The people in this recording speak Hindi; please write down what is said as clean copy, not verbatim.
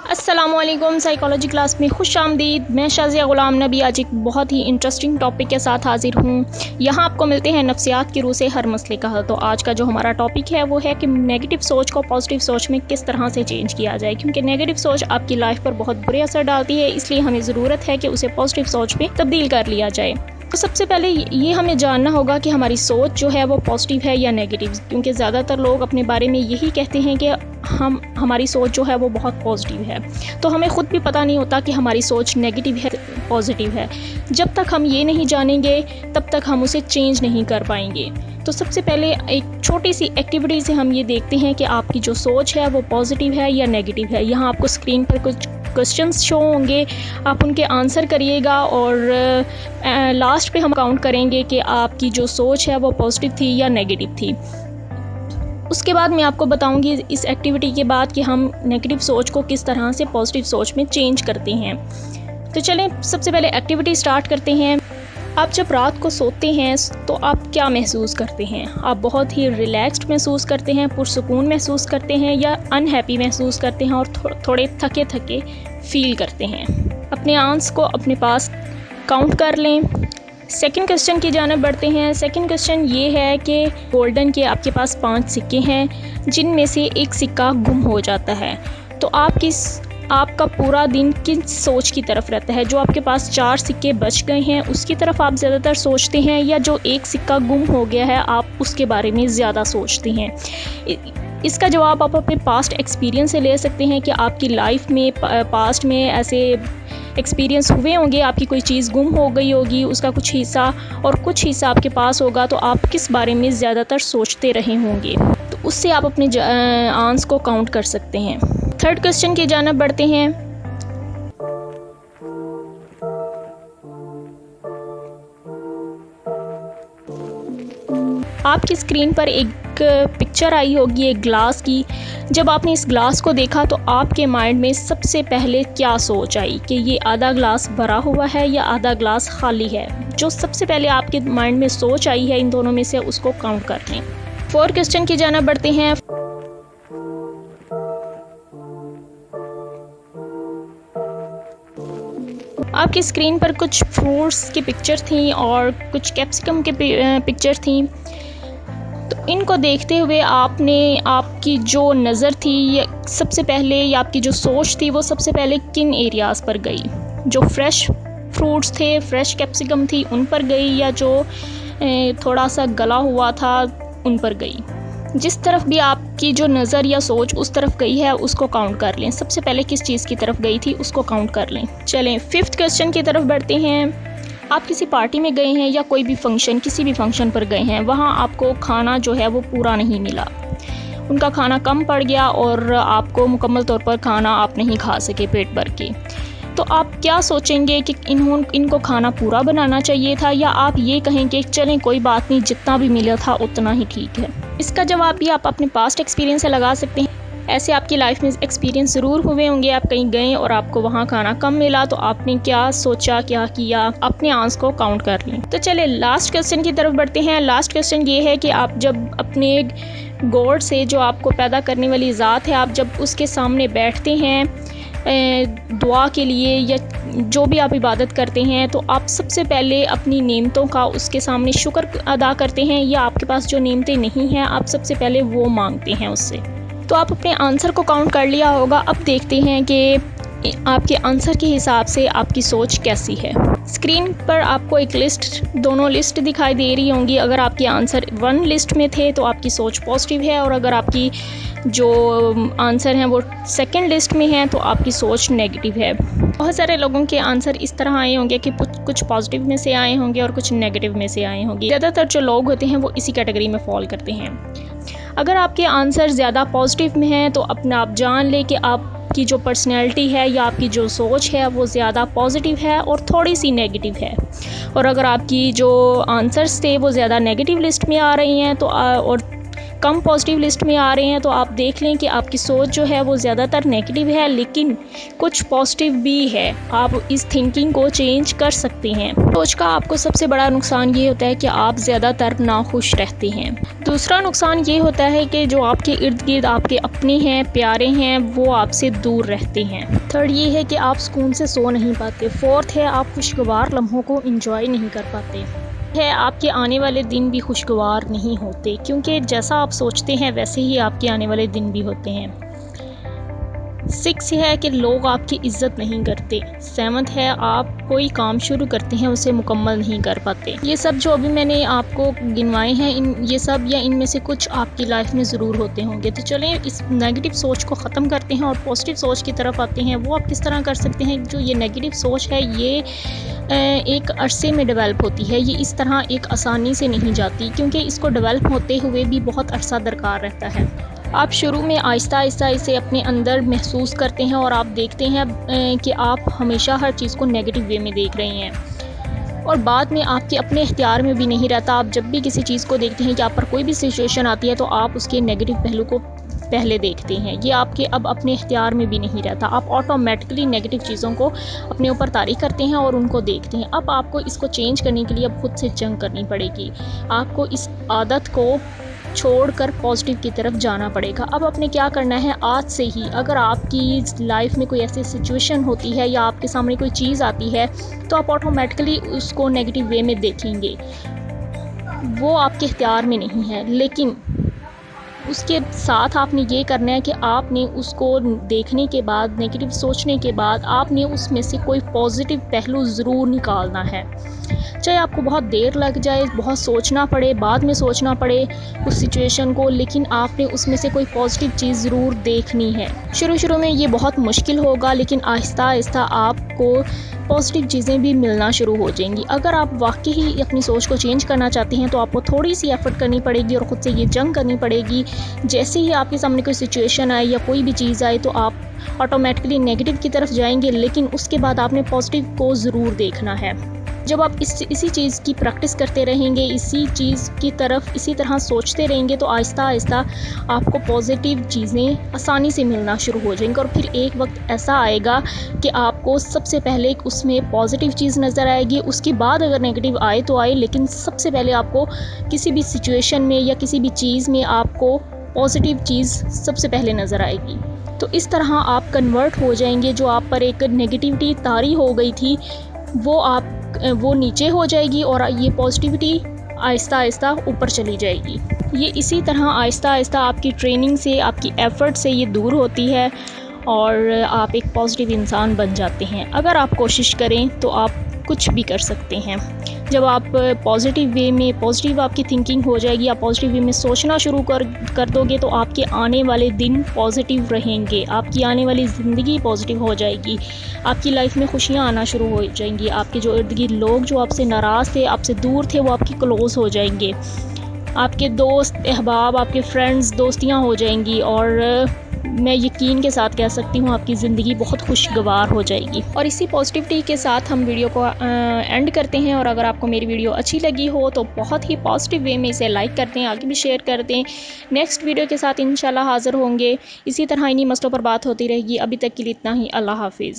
अस्सलामुअलैकुम, साइकोलॉजी क्लास में खुशामदीद। मैं शाज़िया ग़ुलाम नबी आज एक बहुत ही इंटरेस्टिंग टॉपिक के साथ हाजिर हूँ। यहाँ आपको मिलते हैं नफ्सियात की रूह से हर मसले का हल। तो आज का जो हमारा टॉपिक है वो है कि नेगेटिव सोच को पॉजिटिव सोच में किस तरह से चेंज किया जाए, क्योंकि नेगेटिव सोच आपकी लाइफ पर बहुत बुरे असर डालती है, इसलिए हमें ज़रूरत है कि उसे पॉजिटिव सोच में तब्दील कर लिया जाए। तो सबसे पहले ये हमें जानना होगा कि हमारी सोच जो है वो पॉजिटिव है या नेगेटिव, क्योंकि ज़्यादातर लोग अपने बारे में यही कहते हैं कि हमारी सोच जो है वो बहुत पॉजिटिव है, तो हमें ख़ुद भी पता नहीं होता कि हमारी सोच नेगेटिव है पॉजिटिव है। जब तक हम ये नहीं जानेंगे तब तक हम उसे चेंज नहीं कर पाएंगे। तो सबसे पहले एक छोटी सी एक्टिविटी से हम ये देखते हैं कि आपकी जो सोच है वो पॉजिटिव है या नेगेटिव है। यहाँ आपको स्क्रीन पर कुछ क्वेश्चंस शो होंगे, आप उनके आंसर करिएगा और लास्ट पे हम काउंट करेंगे कि आपकी जो सोच है वो पॉजिटिव थी या नेगेटिव थी। उसके बाद मैं आपको बताऊंगी इस एक्टिविटी के बाद कि हम नेगेटिव सोच को किस तरह से पॉजिटिव सोच में चेंज करते हैं। तो चलें सबसे पहले एक्टिविटी स्टार्ट करते हैं। आप जब रात को सोते हैं तो आप क्या महसूस करते हैं? आप बहुत ही रिलैक्स्ड महसूस करते हैं, पुरसुकून महसूस करते हैं, या अनहैप्पी महसूस करते हैं और थोड़े थके थके फील करते हैं? अपने आंसर को अपने पास काउंट कर लें। सेकंड क्वेश्चन की जानिब बढ़ते हैं। सेकंड क्वेश्चन ये है कि गोल्डन के आपके पास 5 सिक्के हैं जिनमें से एक सिक्का गुम हो जाता है, तो आपका पूरा दिन किस सोच की तरफ रहता है? जो आपके पास 4 सिक्के बच गए हैं उसकी तरफ आप ज़्यादातर सोचते हैं, या जो एक सिक्का गुम हो गया है आप उसके बारे में ज़्यादा सोचते हैं? इसका जवाब आप अपने पास्ट एक्सपीरियंस से ले सकते हैं कि आपकी लाइफ में पास्ट में ऐसे एक्सपीरियंस हुए होंगे, आपकी कोई चीज़ गुम हो गई होगी, उसका कुछ हिस्सा और कुछ हिस्सा आपके पास होगा, तो आप किस बारे में ज़्यादातर सोचते रहे होंगे। तो उससे आप अपने आंसर को काउंट कर सकते हैं। थर्ड क्वेश्चन की जानिब बढ़ते हैं। आपकी स्क्रीन पर एक पिक्चर आई होगी एक ग्लास की। जब आपने इस ग्लास को देखा तो आपके माइंड में सबसे पहले क्या सोच आई कि ये आधा ग्लास भरा हुआ है या आधा ग्लास खाली है? जो सबसे पहले आपके माइंड में सोच आई है इन दोनों में से उसको काउंट कर लें। फोर्थ क्वेश्चन की जानिब बढ़ते हैं। आपकी स्क्रीन पर कुछ फ्रूट्स की पिक्चर थी और कुछ कैप्सिकम के पिक्चर थी। तो इनको देखते हुए आपकी जो नज़र थी सबसे पहले, या आपकी जो सोच थी वो सबसे पहले किन एरियाज़ पर गई? जो फ्रेश फ्रूट्स थे, फ्रेश कैप्सिकम थी, उन पर गई, या जो थोड़ा सा गला हुआ था उन पर गई? जिस तरफ भी आपकी जो नज़र या सोच उस तरफ गई है उसको काउंट कर लें। सबसे पहले किस चीज़ की तरफ गई थी उसको काउंट कर लें। चलें फिफ्थ क्वेश्चन की तरफ बढ़ते हैं। आप किसी पार्टी में गए हैं या कोई भी फंक्शन, किसी भी फंक्शन पर गए हैं, वहाँ आपको खाना जो है वो पूरा नहीं मिला, उनका खाना कम पड़ गया और आपको मुकम्मल तौर पर खाना आप नहीं खा सके पेट भर के। तो आप क्या सोचेंगे कि इनको खाना पूरा बनाना चाहिए था, या आप ये कहेंगे चलें कोई बात नहीं, जितना भी मिला था उतना ही ठीक है? इसका जवाब भी आप अपने पास्ट एक्सपीरियंस से लगा सकते हैं। ऐसे आपकी लाइफ में एक्सपीरियंस ज़रूर हुए होंगे। आप कहीं गए और आपको वहाँ खाना कम मिला, तो आपने क्या सोचा, क्या किया? अपने आंसर को काउंट कर लें। तो चले लास्ट क्वेश्चन की तरफ बढ़ते हैं। लास्ट क्वेश्चन ये है कि आप जब अपने गॉड से, जो आपको पैदा करने वाली ज़ात है, आप जब उसके सामने बैठते हैं दुआ के लिए या जो भी आप इबादत करते हैं, तो आप सबसे पहले अपनी नेमतों का उसके सामने शुक्र अदा करते हैं, या आपके पास जो नेमतें नहीं हैं आप सबसे पहले वो मांगते हैं उससे? तो आप अपने आंसर को काउंट कर लिया होगा। अब देखते हैं कि आपके आंसर के हिसाब से आपकी सोच कैसी है। स्क्रीन पर आपको एक दोनों लिस्ट दिखाई दे रही होंगी। अगर आपके आंसर 1 लिस्ट में थे तो आपकी सोच पॉजिटिव है, और अगर आपकी जो आंसर हैं वो 2nd लिस्ट में हैं तो आपकी सोच नेगेटिव है। बहुत सारे लोगों के आंसर इस तरह आए होंगे कि कुछ पॉजिटिव में से आए होंगे और कुछ नेगेटिव में से आए होंगे। ज़्यादातर जो लोग होते हैं वो इसी कैटेगरी में फॉल करते हैं। अगर आपके आंसर ज़्यादा पॉजिटिव में हैं तो अपना आप जान लें कि आपकी जो पर्सनैलिटी है या आपकी जो सोच है वो ज़्यादा पॉजिटिव है और थोड़ी सी नेगेटिव है। और अगर आपकी जो आंसर्स थे वो ज़्यादा नेगेटिव लिस्ट में आ रही हैं तो और कम पॉजिटिव लिस्ट में आ रहे हैं तो आप देख लें कि आपकी सोच जो है वो ज़्यादातर नेगेटिव है, लेकिन कुछ पॉजिटिव भी है। आप इस थिंकिंग को चेंज कर सकते हैं। सोच का आपको सबसे बड़ा नुकसान ये होता है कि आप ज़्यादातर नाखुश रहते हैं। दूसरा नुकसान ये होता है कि जो आपके इर्द गिर्द आपके अपने हैं, प्यारे हैं, वो आपसे दूर रहते हैं। थर्ड ये है कि आप सुकून से सो नहीं पाते। फोर्थ है आप खुशगवार लम्हों को एंजॉय नहीं कर पाते। है आपके आने वाले दिन भी खुशगवार नहीं होते, क्योंकि जैसा आप सोचते हैं वैसे ही आपके आने वाले दिन भी होते हैं। 6 है कि लोग आपकी इज़्ज़त नहीं करते। 7 है आप कोई काम शुरू करते हैं उसे मुकम्मल नहीं कर पाते। ये सब जो अभी मैंने आपको गिनवाए हैं, ये सब या इनमें से कुछ आपकी लाइफ में ज़रूर होते होंगे। तो चलें इस नेगेटिव सोच को ख़त्म करते हैं और पॉजिटिव सोच की तरफ आते हैं। वो आप किस तरह कर सकते हैं? जो ये नेगेटिव सोच है ये एक अरसे में डेवलप होती है। ये इस तरह एक आसानी से नहीं जाती, क्योंकि इसको डेवलप होते हुए भी बहुत अरसा दरकार रहता है। आप शुरू में आहिस्ता आहिस्ता इसे अपने अंदर महसूस करते हैं और आप देखते हैं कि आप हमेशा हर चीज़ को नेगेटिव वे में देख रहे हैं, और बाद में आपके अपने इख्तियार में भी नहीं रहता। आप जब भी किसी चीज़ को देखते हैं कि आप पर कोई भी सिचुएशन आती है तो आप उसके नेगेटिव पहलू को पहले देखते हैं। ये आपके अब अपने इख्तियार में भी नहीं रहता। आप ऑटोमेटिकली नेगेटिव चीज़ों को अपने ऊपर तारीख करते हैं और उनको देखते हैं। अब आपको इसको चेंज करने के लिए अब खुद से जंग करनी पड़ेगी। आपको इस आदत को छोड़कर पॉजिटिव की तरफ जाना पड़ेगा। अब आपने क्या करना है, आज से ही अगर आपकी लाइफ में कोई ऐसी सिचुएशन होती है या आपके सामने कोई चीज़ आती है तो आप ऑटोमेटिकली उसको नेगेटिव वे में देखेंगे। वो आपके इख्तियार में नहीं है, लेकिन उसके साथ आपने ये करना है कि आपने उसको देखने के बाद, नेगेटिव सोचने के बाद, आपने उसमें से कोई पॉजिटिव पहलू ज़रूर निकालना है। चाहे आपको बहुत देर लग जाए, बहुत सोचना पड़े, बाद में सोचना पड़े उस सिचुएशन को, लेकिन आपने उसमें से कोई पॉजिटिव चीज़ ज़रूर देखनी है। शुरू में ये बहुत मुश्किल होगा, लेकिन आहिस्ता आहिस्ता आपको पॉजिटिव चीज़ें भी मिलना शुरू हो जाएंगी। अगर आप वाकई ही अपनी सोच को चेंज करना चाहते हैं तो आपको थोड़ी सी एफ़र्ट करनी पड़ेगी और ख़ुद से ये जंग करनी पड़ेगी। जैसे ही आपके सामने कोई सिचुएशन आए या कोई भी चीज़ आए तो आप ऑटोमेटिकली नेगेटिव की तरफ जाएंगे, लेकिन उसके बाद आपने पॉजिटिव को ज़रूर देखना है। जब आप इसी चीज़ की प्रैक्टिस करते रहेंगे, इसी चीज़ की तरफ इसी तरह सोचते रहेंगे, तो आहिस्ता आहिस्ता आपको पॉजिटिव चीज़ें आसानी से मिलना शुरू हो जाएंगी। और फिर एक वक्त ऐसा आएगा कि आपको सबसे पहले उसमें पॉजिटिव चीज़ नज़र आएगी, उसके बाद अगर नेगेटिव आए तो आए, लेकिन सबसे पहले आपको किसी भी सिचुएशन में या किसी भी चीज़ में आपको पॉजिटिव चीज़ सबसे पहले नज़र आएगी। तो इस तरह आप कन्वर्ट हो जाएंगे। जो आप पर एक नेगेटिविटी तारी हो गई थी वो नीचे हो जाएगी और ये पॉजिटिविटी आहिस्ता आहिस्ता ऊपर चली जाएगी। ये इसी तरह आहिस्ता आहिस्ता आपकी ट्रेनिंग से, आपकी एफ़र्ट से ये दूर होती है और आप एक पॉजिटिव इंसान बन जाते हैं। अगर आप कोशिश करें तो आप कुछ भी कर सकते हैं। जब आप पॉजिटिव वे में, पॉजिटिव आपकी थिंकिंग हो जाएगी, आप पॉजिटिव वे में सोचना शुरू कर दोगे तो आपके आने वाले दिन पॉजिटिव रहेंगे, आपकी आने वाली ज़िंदगी पॉजिटिव हो जाएगी, आपकी लाइफ में खुशियाँ आना शुरू हो जाएंगी। आपके जो इर्द गिर्द लोग जो आपसे नाराज़ थे, आपसे दूर थे, वो आपकी क्लोज़ हो जाएंगे। आपके दोस्त अहबाब, आपके फ्रेंड्स, दोस्तियाँ हो जाएंगी और मैं यकीन के साथ कह सकती हूँ आपकी ज़िंदगी बहुत खुशगवार हो जाएगी। और इसी पॉजिटिविटी के साथ हम वीडियो को एंड करते हैं। और अगर आपको मेरी वीडियो अच्छी लगी हो तो बहुत ही पॉजिटिव वे में इसे लाइक कर दें, आगे भी शेयर कर दें। नेक्स्ट वीडियो के साथ इंशाल्लाह हाज़िर होंगे। इसी तरह इन्हीं मसलों पर बात होती रहेगी। अभी तक के लिए इतना ही। अल्लाह हाफिज़।